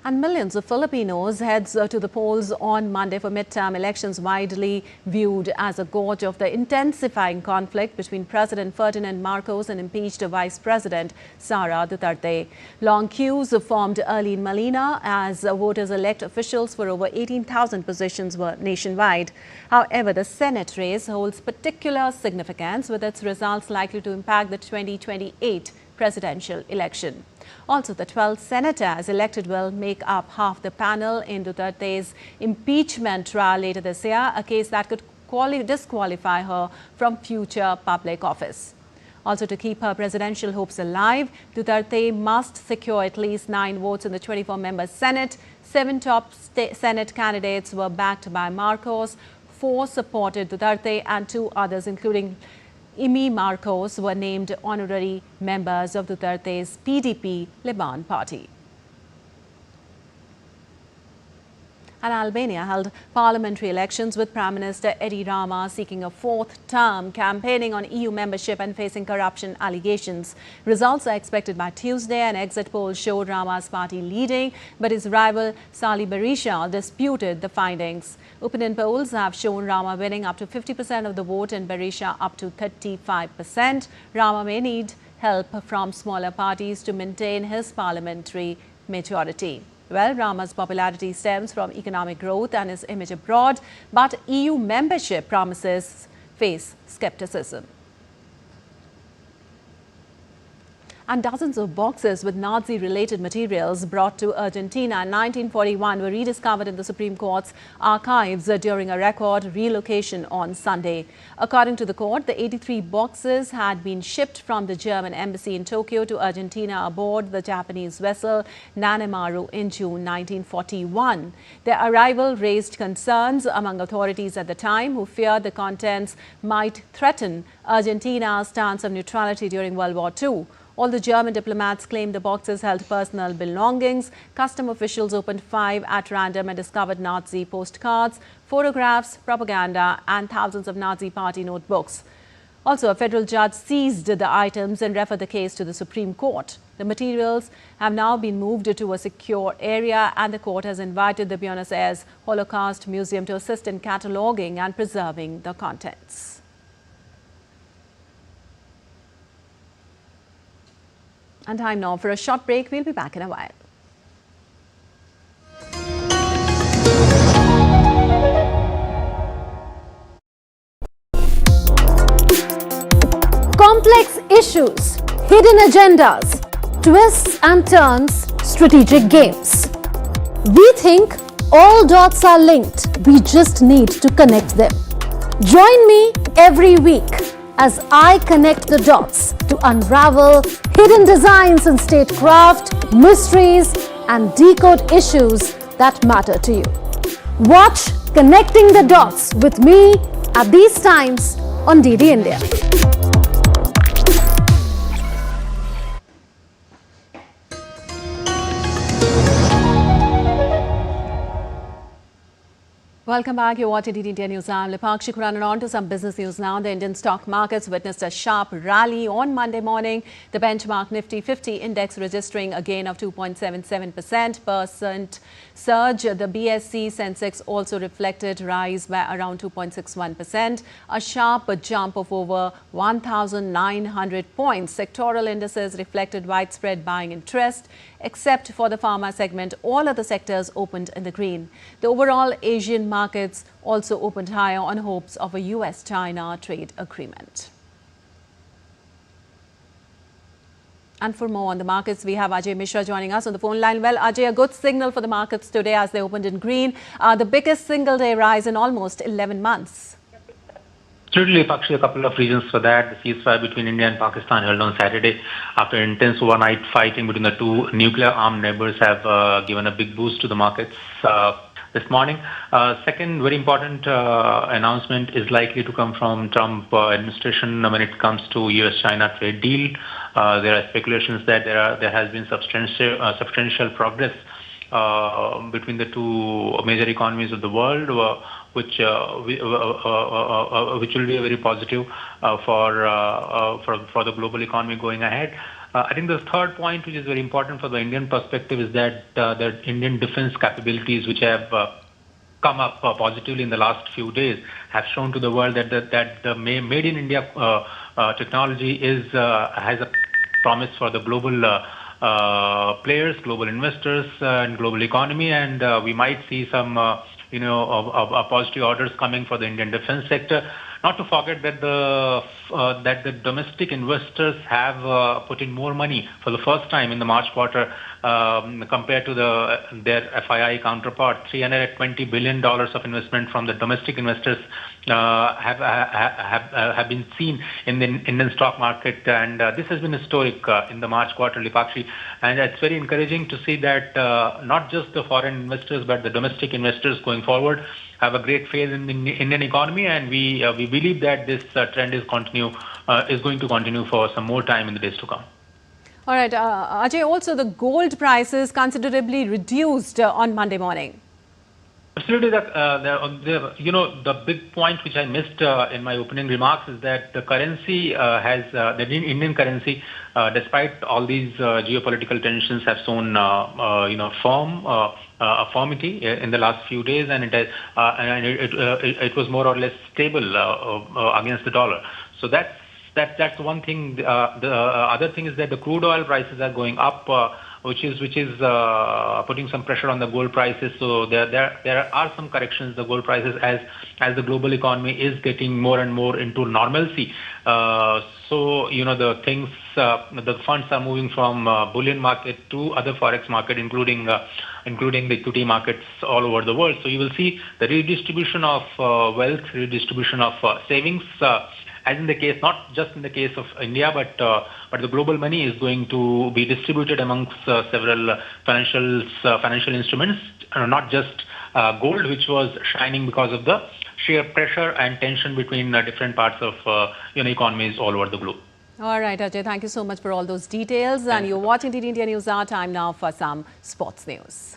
[SPEAKER 1] And millions of Filipinos heads to the polls on Monday for midterm elections, widely viewed as a gauge of the intensifying conflict between President Ferdinand Marcos and impeached Vice President Sara Duterte. Long queues formed early in Manila as voters elect officials for over 18,000 positions nationwide. However, the Senate race holds particular significance, with its results likely to impact the 2028 presidential election. Also, the 12 senators elected will make up half the panel in Duterte's impeachment trial later this year, a case that could disqualify her from future public office. Also, to keep her presidential hopes alive, Duterte must secure at least 9 votes in the 24-member Senate. 7 top Senate candidates were backed by Marcos, 4 supported Duterte, and 2 others, including Amy Marcos, were named honorary members of Duterte's PDP Liban party. And Albania held parliamentary elections with Prime Minister Edi Rama seeking a 4th term, campaigning on EU membership and facing corruption allegations. Results are expected by Tuesday. An exit poll showed Rama's party leading, but his rival Sali Berisha disputed the findings. Opinion polls have shown Rama winning up to 50% of the vote and Berisha up to 35%. Rama may need help from smaller parties to maintain his parliamentary majority. Well, Rama's popularity stems from economic growth and his image abroad, but EU membership promises face skepticism. And dozens of boxes with Nazi-related materials brought to Argentina in 1941 were rediscovered in the Supreme Court's archives during a record relocation on Sunday. According to the court, the 83 boxes had been shipped from the German embassy in Tokyo to Argentina aboard the Japanese vessel Nanemaru in June 1941. Their arrival raised concerns among authorities at the time, who feared the contents might threaten Argentina's stance of neutrality during World War II. All the German diplomats claimed the boxes held personal belongings. Custom officials opened 5 at random and discovered Nazi postcards, photographs, propaganda, and thousands of Nazi party notebooks. Also, a federal judge seized the items and referred the case to the Supreme Court. The materials have now been moved to a secure area, and the court has invited the Buenos Aires Holocaust Museum to assist in cataloguing and preserving the contents. And time now for a short break. We'll be back in a while.
[SPEAKER 17] Complex issues, hidden agendas, twists and turns, strategic games. We think all dots are linked. We just need to connect them. Join me every week as I connect the dots to unravel hidden designs in statecraft, mysteries, and decode issues that matter to you. Watch Connecting the Dots with me at these times on DD India.
[SPEAKER 1] Welcome back. You're watching DD India News. I'm Lipakshi Kuran, and on to some business news now. The Indian stock markets witnessed a sharp rally on Monday morning. The benchmark Nifty 50 index registering a gain of 2.77% surge. The BSE Sensex also reflected rise by around 2.61%, a sharp jump of over 1,900 points. Sectoral indices reflected widespread buying interest. Except for the pharma segment, all other sectors opened in the green. The overall Asian markets also opened higher on hopes of a US-China trade agreement. And for more on the markets, we have Ajay Mishra joining us on the phone line. Well, Ajay, a good signal for the markets today as they opened in green. The biggest single-day rise in almost 11 months.
[SPEAKER 18] Absolutely, Pakshi, a couple of reasons for that. The ceasefire between India and Pakistan held on Saturday after intense overnight fighting between the two nuclear-armed neighbors have given a big boost to the markets this morning. Second, very important announcement is likely to come from Trump administration when it comes to US-China trade deal. There are speculations that there has been substantial progress between the two major economies of the world, which will be very positive for the global economy going ahead. I think the third point, which is very important for the Indian perspective, is that the Indian defense capabilities, which have come up positively in the last few days, have shown to the world that the made in India technology has a promise for the global players, global investors, and global economy, and we might see some positive orders coming for the Indian defense sector. Not to forget that the domestic investors have put in more money for the first time in the March quarter compared to their FII counterpart. $320 billion of investment from the domestic investors have been seen in the Indian stock market, and this has been historic in the March quarter, Lipakshi, and it's very encouraging to see that not just the foreign investors but the domestic investors going forward have a great faith in the Indian economy, and we believe that this trend is going to continue for some more time in the days to come.
[SPEAKER 1] All right, Ajay, also the gold prices considerably reduced on Monday morning.
[SPEAKER 18] Absolutely, the big point which I missed in my opening remarks is that the currency the Indian currency, despite all these geopolitical tensions, have shown firmity in the last few days, and it was more or less stable against the dollar. So that's one thing. The other thing is that the crude oil prices are going up, which is putting some pressure on the gold prices. So there are some corrections the gold prices as the global economy is getting more and more into normalcy. So the funds are moving from bullion market to other forex market, including the equity markets all over the world. So you will see the redistribution of wealth, redistribution of savings. As in the case, not just in the case of India, but the global money is going to be distributed amongst several financial instruments, not just gold, which was shining because of the sheer pressure and tension between different parts of economies all over the globe.
[SPEAKER 1] All right, Ajay, thank you so much for all those details. And you're watching DD India News Hour. Time now for some sports news.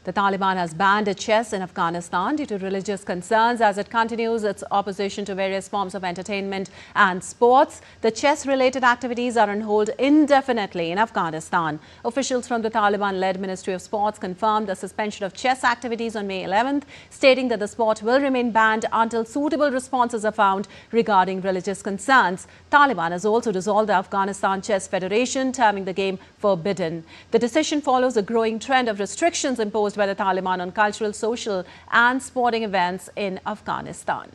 [SPEAKER 1] The Taliban has banned chess in Afghanistan due to religious concerns as it continues its opposition to various forms of entertainment and sports. The chess-related activities are on hold indefinitely in Afghanistan. Officials from the Taliban-led Ministry of Sports confirmed the suspension of chess activities on May 11th, stating that the sport will remain banned until suitable responses are found regarding religious concerns. Taliban has also dissolved the Afghanistan Chess Federation, terming the game forbidden. The decision follows a growing trend of restrictions imposed by the Taliban on cultural, social and sporting events in Afghanistan.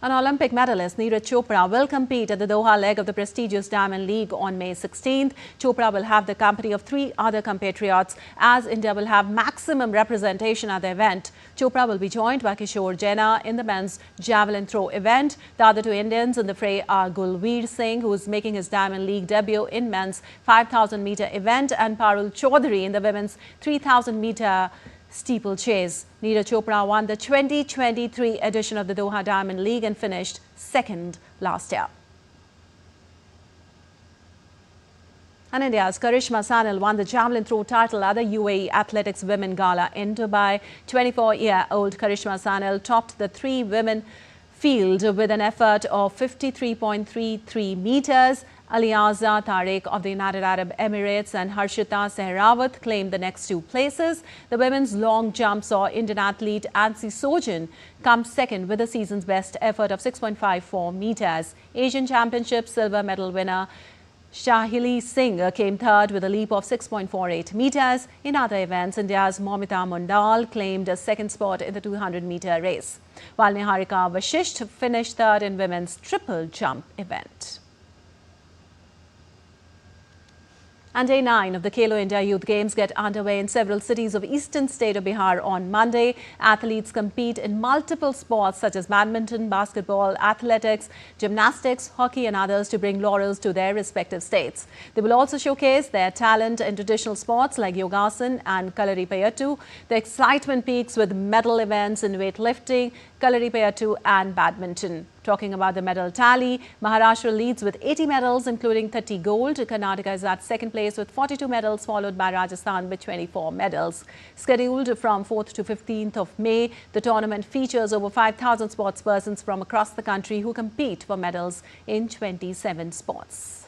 [SPEAKER 1] An Olympic medalist, Neeraj Chopra, will compete at the Doha leg of the prestigious Diamond League on May 16th. Chopra will have the company of 3 other compatriots as India will have maximum representation at the event. Chopra will be joined by Kishore Jaina in the men's javelin throw event. The other 2 Indians in the fray are Gulveer Singh, who is making his Diamond League debut in men's 5,000-meter event, and Parul Chaudhary in the women's 3,000-meter steeplechase. Neeraj Chopra won the 2023 edition of the Doha Diamond League and finished 2nd last year. And India's Karishma Sanil won the javelin throw title at the UAE Athletics Women Gala in Dubai. 24-year-old Karishma Sanil topped the 3 women field with an effort of 53.33 meters. Aliaza Tariq of the United Arab Emirates and Harshita Sehrawat claimed the next 2 places. The women's long jump saw Indian athlete Ansi Sojan come 2nd with the season's best effort of 6.54 meters. Asian Championship silver medal winner Shahili Singh came 3rd with a leap of 6.48 meters. In other events, India's Momita Mondal claimed a 2nd spot in the 200-meter race, while Niharika Vashisht finished 3rd in women's triple jump event. And Day 9 of the Khelo India Youth Games get underway in several cities of eastern state of Bihar on Monday. Athletes compete in multiple sports such as badminton, basketball, athletics, gymnastics, hockey and others to bring laurels to their respective states. They will also showcase their talent in traditional sports like yogasan and kalaripayattu. The excitement peaks with medal events in weightlifting, kalaripayattu and badminton. Talking about the medal tally, Maharashtra leads with 80 medals, including 30 gold. Karnataka is at second place with 42 medals, followed by Rajasthan with 24 medals. Scheduled from 4th to 15th of May, the tournament features over 5,000 sportspersons from across the country who compete for medals in 27 sports.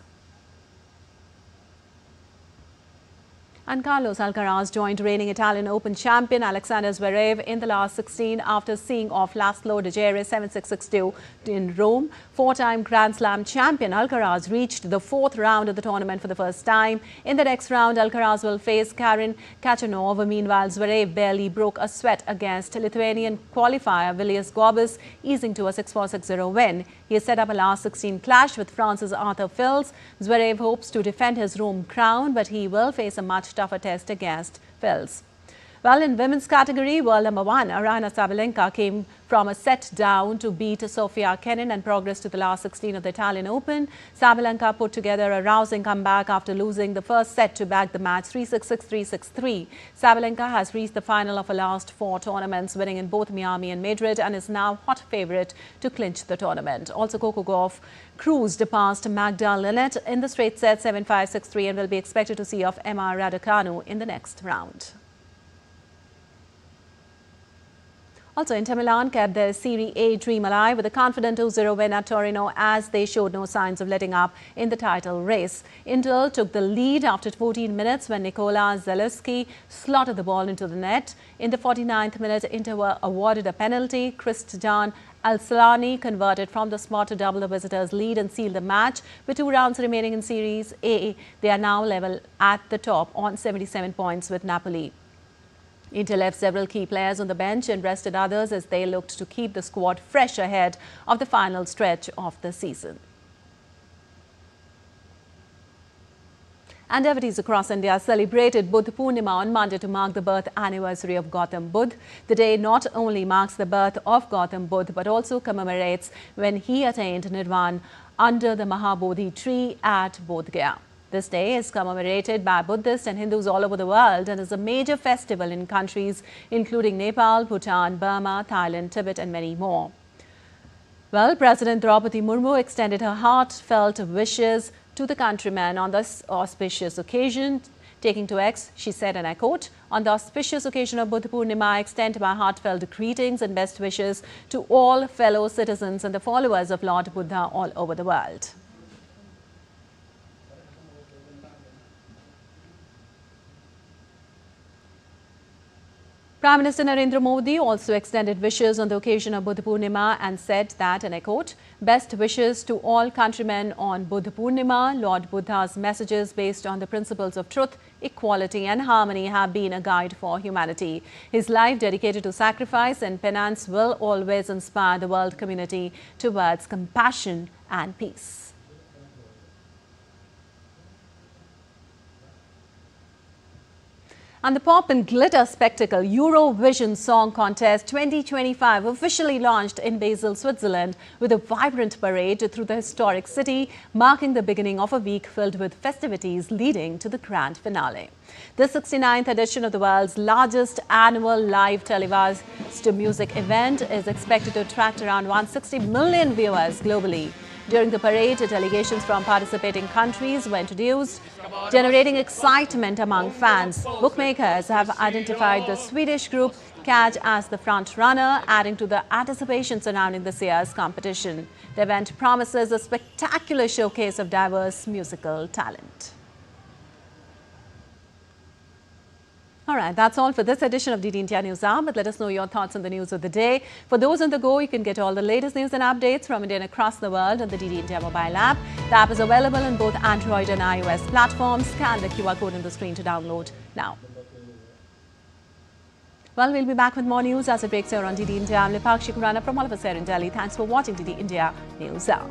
[SPEAKER 1] And Carlos Alcaraz joined reigning Italian Open champion Alexander Zverev in the last 16 after seeing off Laszlo de Gere 7-6, 6-2 in Rome. Four-time Grand Slam champion Alcaraz reached the fourth round of the tournament for the first time. In the next round, Alcaraz will face Karen Khachanov. Meanwhile, Zverev barely broke a sweat against Lithuanian qualifier Vilius Gobis, easing to a 6-4, 6-0 win. He has set up a last 16 clash with France's Arthur Fils. Zverev hopes to defend his Rome crown, but he will face a much tougher test against Fils. Well, in women's category, world number 1 Aryna Sabalenka came from a set down to beat Sofia Kenin and progress to the last 16 of the Italian Open. Sabalenka put together a rousing comeback after losing the first set to back the match 3-6, 6-3, 6-3. Sabalenka has reached the final of her last 4 tournaments, winning in both Miami and Madrid, and is now hot favourite to clinch the tournament. Also, Coco Gauff cruised past Magda Linette in the straight set 7-5, 6-3 and will be expected to see off Emma Raducanu in the next round. Also, Inter Milan kept their Serie A dream alive with a confident 2-0 win at Torino as they showed no signs of letting up in the title race. Inter took the lead after 14 minutes when Nikola Zelenskyy slotted the ball into the net. In the 49th minute, Inter were awarded a penalty. Christian Al-Salani converted from the spot to double the visitors' lead and seal the match. With 2 rounds remaining in Series A, they are now level at the top on 77 points with Napoli. Inter left several key players on the bench and rested others as they looked to keep the squad fresh ahead of the final stretch of the season. And devotees across India celebrated Budh Purnima on Monday to mark the birth anniversary of Gautam Budh. The day not only marks the birth of Gautam Budh but also commemorates when he attained Nirvana under the Mahabodhi tree at Bodh Gaya. This day is commemorated by Buddhists and Hindus all over the world and is a major festival in countries including Nepal, Bhutan, Burma, Thailand, Tibet and many more. Well, President Draupadi Murmu extended her heartfelt wishes to the countrymen on this auspicious occasion. Taking to X, she said, and I quote, "On the auspicious occasion of Budh Purnima, I extend my heartfelt greetings and best wishes to all fellow citizens and the followers of Lord Buddha all over the world." Prime Minister Narendra Modi also extended wishes on the occasion of Budh Purnima and said that, and I quote, "Best wishes to all countrymen on Budh Purnima. Lord Buddha's messages based on the principles of truth, equality and harmony have been a guide for humanity. His life dedicated to sacrifice and penance will always inspire the world community towards compassion and peace." And the pop and glitter spectacle Eurovision Song Contest 2025 officially launched in Basel, Switzerland, with a vibrant parade through the historic city, marking the beginning of a week filled with festivities leading to the grand finale. The 69th edition of the world's largest annual live televised music event is expected to attract around 160 million viewers globally. During the parade, delegations from participating countries were introduced, generating excitement among fans. Bookmakers have identified the Swedish group Catch as the front runner, adding to the anticipation surrounding this year's competition. The event promises a spectacular showcase of diverse musical talent. All right, that's all for this edition of DD India News Hour, but let us know your thoughts on the news of the day. For those on the go, you can get all the latest news and updates from India and across the world on the DD India mobile app. The app is available on both Android and iOS platforms. Scan the QR code on the screen to download now. Well, we'll be back with more news as it breaks here on DD India. I'm Lipakshi Kurana from all of us here in Delhi. Thanks for watching DD India News Hour.